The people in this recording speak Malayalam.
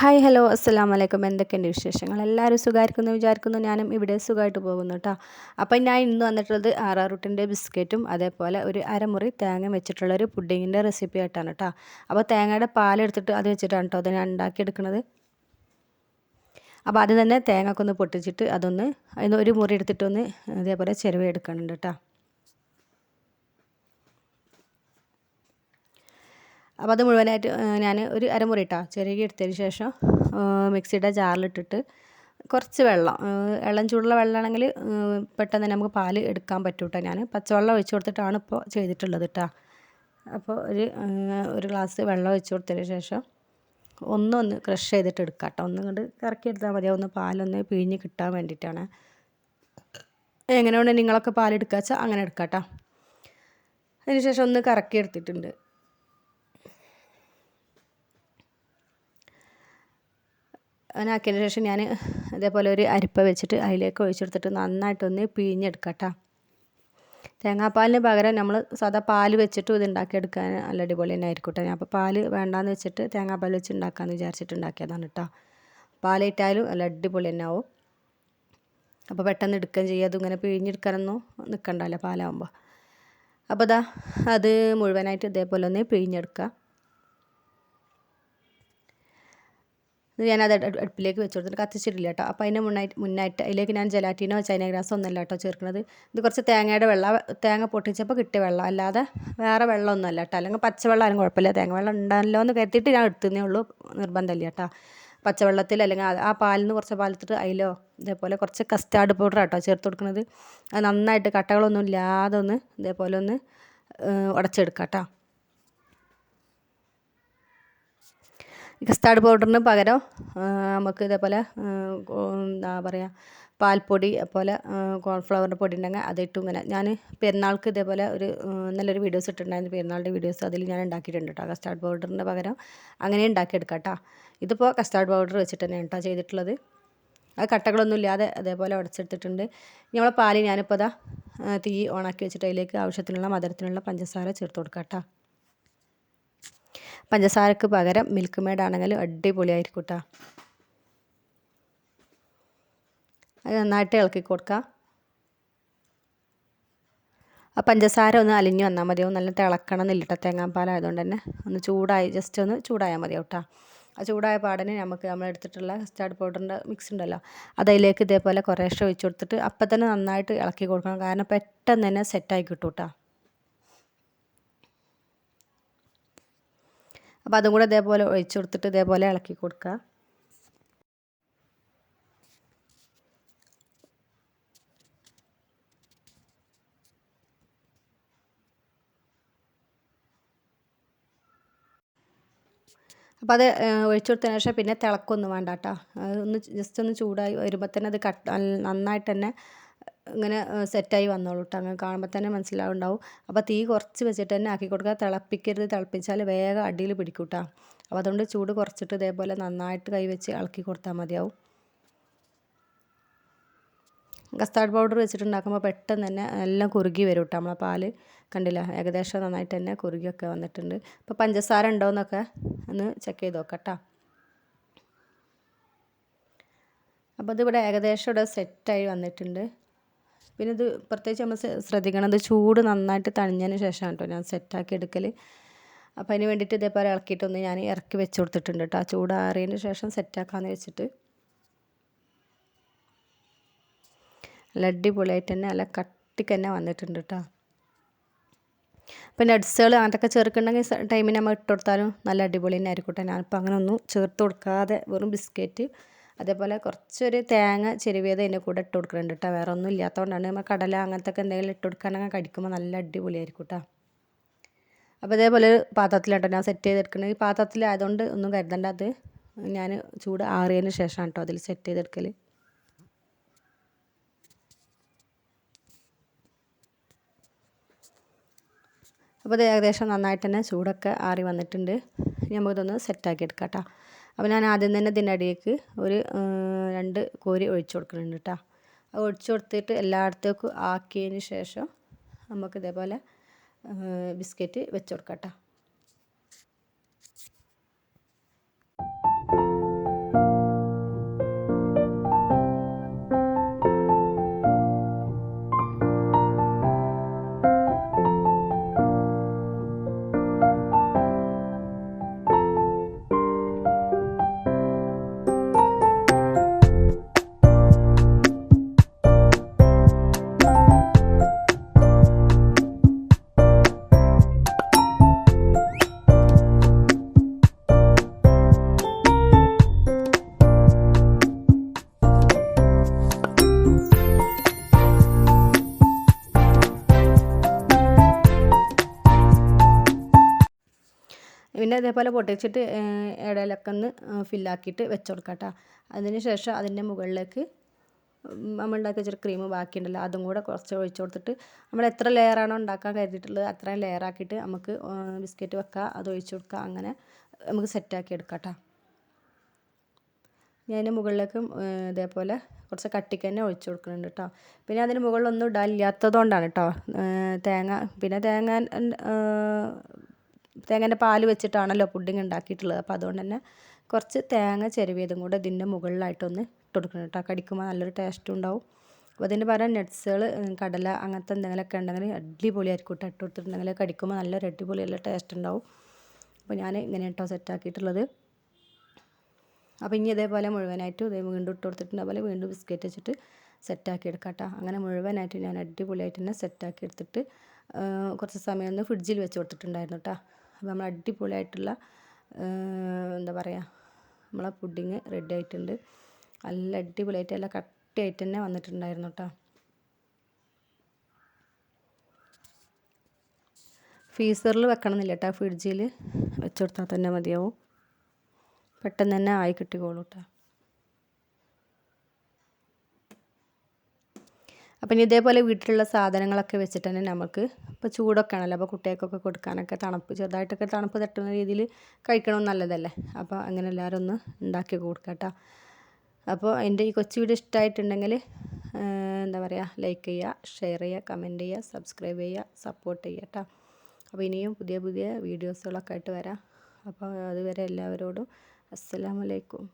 ഹായ് ഹലോ അസ്സലാമു അലൈക്കും. എന്തൊക്കെയുണ്ട് വിശേഷങ്ങൾ? എല്ലാവരും സുഖമായിരിക്കുന്നു വിചാരിക്കുന്നു. ഞാനും ഇവിടെ സുഖമായിട്ട് പോകുന്നു കേട്ടോ. അപ്പം ഞാൻ ഇന്ന് വന്നിട്ടുള്ളത് ആറാറൂട്ടിൻ്റെ ബിസ്ക്കറ്റും അതേപോലെ ഒരു അരമുറി തേങ്ങ വെച്ചിട്ടുള്ളൊരു പുഡിങ്ങിൻ്റെ റെസിപ്പി ആയിട്ടാണ് കേട്ടോ. അപ്പോൾ തേങ്ങയുടെ പാലെടുത്തിട്ട് അത് വെച്ചിട്ടാണ് കേട്ടോ അത് ഞാൻ ഉണ്ടാക്കിയെടുക്കുന്നത്. അപ്പോൾ അത് തന്നെ തേങ്ങ ഒന്ന് പൊട്ടിച്ചിട്ട് അതൊന്ന് അതിന് ഒരു മുറി എടുത്തിട്ടൊന്ന് അതേപോലെ ചിരവി എടുക്കുന്നുണ്ട് കേട്ടോ. അപ്പോൾ അത് മുഴുവനായിട്ട് ഞാൻ ഒരു അരമുറി ഇട്ടാ ചെറുകി എടുത്തതിന് ശേഷം മിക്സിയുടെ ജാറിലിട്ടിട്ട് കുറച്ച് വെള്ളം ഇളം ചൂടുള്ള വെള്ളമാണെങ്കിൽ പെട്ടെന്ന് തന്നെ നമുക്ക് പാൽ എടുക്കാൻ പറ്റും കേട്ടോ. ഞാൻ പച്ചവെള്ളം ഒഴിച്ച് കൊടുത്തിട്ടാണ് ഇപ്പോൾ ചെയ്തിട്ടുള്ളത് കേട്ടോ. അപ്പോൾ ഒരു ഗ്ലാസ് വെള്ളം ഒഴിച്ച് കൊടുത്തതിന് ശേഷം ഒന്ന് ക്രഷ് ചെയ്തിട്ട് എടുക്കാം കേട്ടോ. ഒന്ന് കണ്ട് കറക്കി എടുത്താൽ മതി. ഒന്ന് പാലൊന്ന് പിഴിഞ്ഞ് കിട്ടാൻ വേണ്ടിയിട്ടാണ്. എങ്ങനെയാണ് നിങ്ങളൊക്കെ പാലെടുക്കുക വെച്ചാൽ അങ്ങനെ എടുക്കാം കേട്ടോ. അതിന് ശേഷം ഒന്ന് കറക്കി എടുത്തിട്ടുണ്ട്. അതിനാക്കിയതിന് ശേഷം ഞാൻ അതേപോലെ ഒരു അരിപ്പ വെച്ചിട്ട് അതിലേക്ക് ഒഴിച്ചെടുത്തിട്ട് നന്നായിട്ടൊന്ന് പിഴിഞ്ഞെടുക്കാം കേട്ടോ. തേങ്ങാപ്പാലിന് പകരം നമ്മൾ സാധാ പാൽ വെച്ചിട്ട് ഇത് ഉണ്ടാക്കിയെടുക്കാൻ നല്ല അടിപൊളി തന്നെ ആയിരിക്കും കേട്ടോ. ഞാൻ അപ്പോൾ പാൽ വേണ്ടാന്ന് വെച്ചിട്ട് തേങ്ങാപ്പാൽ വെച്ച് ഉണ്ടാക്കാമെന്ന് വിചാരിച്ചിട്ട് ഉണ്ടാക്കിയതാണ് കേട്ടോ. പാലിട്ടാലും നല്ല അടിപൊളി തന്നെ ആവും. അപ്പോൾ പെട്ടെന്ന് എടുക്കുകയും ചെയ്യുക. അതിങ്ങനെ പിഴിഞ്ഞെടുക്കാനൊന്നും നിൽക്കണ്ടല്ലോ പാലാവുമ്പോൾ. അപ്പോൾ അത് മുഴുവനായിട്ട് ഇതേപോലെ ഒന്ന് പിഴിഞ്ഞെടുക്കുക. ഞാനത് അടുപ്പിലേക്ക് വെച്ച് കൊടുത്തിട്ട് കത്തിച്ചിട്ടില്ല കേട്ടോ. അപ്പോൾ അതിന് മുന്നായിട്ട് അതിലേക്ക് ഞാൻ ജലാറ്റീനോ ചൈന ഗ്രാസോ ഒന്നല്ല കേട്ടോ ചേർക്കുന്നത്. ഇത് കുറച്ച് തേങ്ങയുടെ വെള്ളം, തേങ്ങ പൊട്ടിച്ചപ്പോൾ കിട്ടിയ വെള്ളം, അല്ലാതെ വേറെ വെള്ളമൊന്നുമല്ല കേട്ടോ. അല്ലെങ്കിൽ പച്ചവെള്ളം ആരും കുഴപ്പമില്ല. തേങ്ങ വെള്ളം ഉണ്ടല്ലോ എന്ന് കരുതിയിട്ട് ഞാൻ എടുത്തതേ ഉള്ളൂ, നിർബന്ധമില്ല കേട്ടോ. പച്ചവെള്ളത്തിൽ അല്ലെങ്കിൽ ആ പാലിൽ നിന്ന് കുറച്ച് പാലെടുത്തിട്ട് അതിലോ ഇതേപോലെ കുറച്ച് കസ്റ്റാർഡ് പൗഡർ കേട്ടോ ചേർത്ത് കൊടുക്കുന്നത്. അത് നന്നായിട്ട് കട്ടകളൊന്നും ഇല്ലാതെ ഒന്ന് ഇതേപോലെ ഒന്ന് ഉടച്ചെടുക്കാം കേട്ടോ. കസ്റ്റാർഡ് പൗഡറിന് പകരം നമുക്ക് ഇതേപോലെ എന്താ പറയുക പാൽപ്പൊടി അതുപോലെ കോൺഫ്ലവറിൻ്റെ പൊടി ഉണ്ടെങ്കിൽ അതിട്ടും ഇങ്ങനെ ഞാൻ പെരുന്നാൾക്ക് ഇതേപോലെ ഒരു നല്ലൊരു വീഡിയോസ് ഇട്ടിട്ടുണ്ടായിരുന്നു. പെരുന്നാളിൻ്റെ വീഡിയോസ് അതിൽ ഞാൻ ഉണ്ടാക്കിയിട്ടുണ്ട് കേട്ടോ. കസ്റ്റാർഡ് പൗഡറിൻ്റെ പകരം അങ്ങനെ ഉണ്ടാക്കിയെടുക്കാം കേട്ടോ. ഇതിപ്പോൾ കസ്റ്റാർഡ് പൗഡർ വെച്ചിട്ട് തന്നെയാണ് കേട്ടോ ചെയ്തിട്ടുള്ളത്. അത് കട്ടകളൊന്നും ഇല്ലാതെ അതേപോലെ ഉടച്ചെടുത്തിട്ടുണ്ട്. നമ്മളെ പാല് ഞാനിപ്പോൾ തീ ഓണാക്കി വെച്ചിട്ട് അതിലേക്ക് ആവശ്യത്തിനുള്ള മധുരത്തിനുള്ള പഞ്ചസാര ചേർത്ത് കൊടുക്കാം കേട്ടോ. പഞ്ചസാരക്ക് പകരം മിൽക്ക് മെയ്ഡ് ആണെങ്കിലും അടിപൊളിയായിരിക്കും കേട്ടോ. അത് നന്നായിട്ട് ഇളക്കി കൊടുക്കുക. ആ പഞ്ചസാര ഒന്ന് അലിഞ്ഞ് വന്നാൽ മതിയാവും. നല്ല തിളക്കണം എന്നില്ല കേട്ടോ. തേങ്ങാപ്പാലായതുകൊണ്ട് തന്നെ ഒന്ന് ചൂടായി ജസ്റ്റ് ഒന്ന് ചൂടായാൽ മതിയാവും കേട്ടോ. ആ ചൂടായ പാടനെ നമ്മൾ എടുത്തിട്ടുള്ള കസ്റ്റാർഡ് പൗഡറിൻ്റെ മിക്സ് ഉണ്ടല്ലോ അതിലേക്ക് ഇതേപോലെ കുറേശ്ശെ ഒഴിച്ച് കൊടുത്തിട്ട് അപ്പം തന്നെ നന്നായിട്ട് ഇളക്കി കൊടുക്കണം. കാരണം പെട്ടെന്ന് തന്നെ സെറ്റായി കിട്ടും കേട്ടോ. അപ്പോൾ അതും കൂടെ ഇതേപോലെ ഒഴിച്ച് കൊടുത്തിട്ട് ഇതേപോലെ ഇളക്കി കൊടുക്കുക. അപ്പോൾ അത് ഒഴിച്ചു കൊടുത്തതിന് ശേഷം പിന്നെ തിളക്കൊന്നും വേണ്ട കേട്ടോ. അതൊന്ന് ജസ്റ്റ് ഒന്ന് ചൂടായി വരുമ്പോൾ തന്നെ അത് നന്നായിട്ട് തന്നെ ഇങ്ങനെ സെറ്റായി വന്നോളൂ കേട്ടോ. അങ്ങനെ കാണുമ്പോൾ തന്നെ മനസ്സിലാവുണ്ടാവും. അപ്പോൾ തീ കുറച്ച് വെച്ചിട്ട് തന്നെ ആക്കി കൊടുക്കുക. തിളപ്പിക്കരുത്. തിളപ്പിച്ചാൽ വേഗം അടിയിൽ പിടിക്കും കേട്ടോ. അപ്പോൾ അതുകൊണ്ട് ചൂട് കുറച്ചിട്ട് ഇതേപോലെ നന്നായിട്ട് കൈ വെച്ച് ഇളക്കി കൊടുത്താൽ മതിയാവും. കസ്റ്റാർഡ് പൗഡർ വെച്ചിട്ടുണ്ടാക്കുമ്പോൾ പെട്ടെന്ന് തന്നെ എല്ലാം കുറുകി വരും കേട്ടോ. നമ്മളെ പാല് കണ്ടില്ല, ഏകദേശം നന്നായിട്ട് തന്നെ കുറുകിയൊക്കെ വന്നിട്ടുണ്ട്. ഇപ്പോൾ പഞ്ചസാര ഉണ്ടോയെന്നൊക്കെ ഒന്ന് ചെക്ക് ചെയ്ത് നോക്കാം കേട്ടോ. അപ്പോൾ ഇതിവിടെ ഏകദേശം ഇവിടെ സെറ്റായി വന്നിട്ടുണ്ട്. പിന്നെ ഇത് പ്രത്യേകിച്ച് നമ്മൾ ശ്രദ്ധിക്കണം, ഇത് ചൂട് നന്നായിട്ട് തണിഞ്ഞതിന് ശേഷമാണ് കേട്ടോ ഞാൻ സെറ്റാക്കി എടുക്കൽ. അപ്പോൾ അതിന് വേണ്ടിയിട്ട് ഇതേപോലെ ഇളക്കിയിട്ടൊന്ന് ഞാൻ ഇറക്കി വെച്ച് കൊടുത്തിട്ടുണ്ട് കേട്ടോ. ചൂടാറിയതിന് ശേഷം സെറ്റാക്കാമെന്ന് വെച്ചിട്ട്. നല്ല അടിപൊളിയായിട്ട് തന്നെ നല്ല കട്ടിക്ക് തന്നെ വന്നിട്ടുണ്ട് കേട്ടോ. പിന്നെ നട്ട്സുകൾ അങ്ങനത്തൊക്കെ ചേർക്കുന്നുണ്ടെങ്കിൽ ടൈമിന് നമ്മൾ ഇട്ട് കൊടുത്താലും നല്ല അടിപൊളി തന്നെ ആയിരിക്കും കേട്ടോ. ഞാനിപ്പോൾ അങ്ങനെ ഒന്നും ചേർത്ത് കൊടുക്കാതെ വെറും ബിസ്ക്കറ്റ് അതേപോലെ കുറച്ചൊരു തേങ്ങ ചെരുവിയത് അതിൻ്റെ കൂടെ ഇട്ട് കൊടുക്കുന്നുണ്ട് കേട്ടോ. വേറെ ഒന്നും ഇല്ലാത്തതുകൊണ്ടാണ്. നമ്മൾ കടല അങ്ങനത്തെ എന്തെങ്കിലും ഇട്ട് കൊടുക്കാനെങ്കിൽ കടിക്കുമ്പോൾ നല്ല അടിപൊളിയായിരിക്കും കേട്ടോ. അപ്പോൾ ഇതേപോലെ പാത്രത്തിലാട്ടോ ഞാൻ സെറ്റ് ചെയ്തെടുക്കുന്നത്. ഈ പാത്രത്തിലായതുകൊണ്ട് ഒന്നും കരുതണ്ട. അത് ഞാൻ ചൂട് ആറിയതിന് ശേഷമാണ് കേട്ടോ അതിൽ സെറ്റ് ചെയ്തെടുക്കൽ. അപ്പോൾ ഇത് ഏകദേശം നന്നായിട്ട് തന്നെ ചൂടൊക്കെ ആറി വന്നിട്ടുണ്ട്. ഇനി നമുക്കിതൊന്ന് സെറ്റാക്കി എടുക്കാം കേട്ടോ. അപ്പോൾ ഞാൻ ആദ്യം തന്നെ ഇതിൻ്റെ അടിയിലേക്ക് ഒരു 2 കോരി ഒഴിച്ച് കൊടുക്കുന്നുണ്ട് കേട്ടോ. അത് ഒഴിച്ച് കൊടുത്തിട്ട് എല്ലായിടത്തേക്കും ആക്കിയതിന് ശേഷം നമുക്ക് ഇതേപോലെ ബിസ്ക്കറ്റ് വെച്ച് കൊടുക്കാം കേട്ടോ. പിന്നെ ഇതേപോലെ പൊട്ടിച്ചിട്ട് ഇടയിലൊക്കെ ഒന്ന് ഫില്ലാക്കിയിട്ട് വെച്ച് കൊടുക്കാം കേട്ടോ. അതിന് ശേഷം അതിൻ്റെ മുകളിലേക്ക് നമ്മൾ ഉണ്ടാക്കി വെച്ചൊരു ക്രീം ബാക്കിയുണ്ടല്ലോ അതും കൂടെ കുറച്ച് ഒഴിച്ച് കൊടുത്തിട്ട് നമ്മൾ എത്ര ലെയറാണോ ഉണ്ടാക്കാൻ കരുതിയിട്ടുള്ളത് അത്രയും ലെയറാക്കിയിട്ട് നമുക്ക് ബിസ്ക്കറ്റ് വെക്കുക, അത് ഒഴിച്ച് കൊടുക്കുക, അങ്ങനെ നമുക്ക് സെറ്റാക്കി എടുക്കാം കേട്ടോ. ഞാൻ മുകളിലേക്കും ഇതേപോലെ കുറച്ച് കട്ടിക്ക് തന്നെ ഒഴിച്ച് കൊടുക്കുന്നുണ്ട് കേട്ടോ. പിന്നെ അതിന് മുകളിലൊന്നും ഇടാനില്ലാത്തതുകൊണ്ടാണ് കേട്ടോ തേങ്ങ. പിന്നെ തേങ്ങേൻ്റെ പാല് വെച്ചിട്ടാണല്ലോ പുഡിങ് ഉണ്ടാക്കിയിട്ടുള്ളത്. അപ്പോൾ അതുകൊണ്ട് തന്നെ കുറച്ച് തേങ്ങ ചിരവിയതും കൂടെ ഇതിൻ്റെ മുകളിലായിട്ടൊന്ന് ഇട്ട് കൊടുക്കണം കേട്ടോ. കടിക്കുമ്പോൾ നല്ലൊരു ടേസ്റ്റും ഉണ്ടാവും. അപ്പോൾ അതിന് പകരം നട്ട്സുകൾ, കടല അങ്ങനത്തെ എന്തെങ്കിലുമൊക്കെ ഉണ്ടെങ്കിൽ അടിപൊളിയായിരിക്കും കേട്ടോ. ഇട്ട് കൊടുത്തിട്ടുണ്ടെങ്കിൽ കടിക്കുമ്പോൾ നല്ലൊരു അടിപൊളി നല്ല ടേസ്റ്റ് ഉണ്ടാവും. അപ്പോൾ ഞാൻ ഇങ്ങനെ കേട്ടോ സെറ്റാക്കിയിട്ടുള്ളത്. അപ്പോൾ ഇനി ഇതേപോലെ മുഴുവനായിട്ട് വീണ്ടും ഇട്ട് കൊടുത്തിട്ടുണ്ട്. അതുപോലെ വീണ്ടും ബിസ്ക്കറ്റ് വെച്ചിട്ട് സെറ്റാക്കി എടുക്കാം കേട്ടോ. അങ്ങനെ മുഴുവനായിട്ട് ഞാൻ അടിപൊളിയായിട്ട് തന്നെ സെറ്റാക്കി എടുത്തിട്ട് കുറച്ച് സമയം ഒന്ന് ഫ്രിഡ്ജിൽ വെച്ച് കൊടുത്തിട്ടുണ്ടായിരുന്നു കേട്ടോ. അപ്പോൾ നമ്മൾ അടിപൊളിയായിട്ടുള്ള എന്താ പറയുക നമ്മളെ പുഡിങ് റെഡി ആയിട്ടുണ്ട്. നല്ല അടിപൊളിയായിട്ട് നല്ല കട്ടിയായിട്ട് തന്നെ വന്നിട്ടുണ്ടായിരുന്നു കേട്ടോ. ഫ്രീസറിൽ വെക്കണമെന്നില്ല കേട്ടോ, ഫ്രിഡ്ജിൽ വെച്ച് കൊടുത്താൽ തന്നെ മതിയാവും. പെട്ടെന്ന് തന്നെ ആയി കിട്ടിക്കോളൂ കേട്ടോ. അപ്പം ഇനി ഇതേപോലെ വീട്ടിലുള്ള സാധനങ്ങളൊക്കെ വെച്ചിട്ട് തന്നെ നമുക്ക് ഇപ്പോൾ ചൂടൊക്കെ ആണല്ലോ, അപ്പോൾ കുട്ടികൾക്കൊക്കെ കൊടുക്കാനൊക്കെ തണുപ്പ് ചെറുതായിട്ടൊക്കെ തണുപ്പ് തട്ടുന്ന രീതിയിൽ കഴിക്കണമെന്ന് നല്ലതല്ലേ. അപ്പോൾ അങ്ങനെ എല്ലാവരും ഒന്ന് ഉണ്ടാക്കി കൊടുക്കാം കേട്ടോ. അപ്പോൾ എൻ്റെ ഈ കൊച്ചു വീഡിയോ ഇഷ്ടമായിട്ടുണ്ടെങ്കിൽ എന്താ പറയുക, ലൈക്ക് ചെയ്യുക, ഷെയർ ചെയ്യുക, കമൻറ്റ് ചെയ്യുക, സബ്സ്ക്രൈബ് ചെയ്യുക, സപ്പോർട്ട് ചെയ്യുക കേട്ടോ. അപ്പോൾ ഇനിയും പുതിയ പുതിയ വീഡിയോസുകളൊക്കെ ആയിട്ട് വരാം. അപ്പോൾ അതുവരെ എല്ലാവരോടും അസ്സലാമു അലൈക്കും.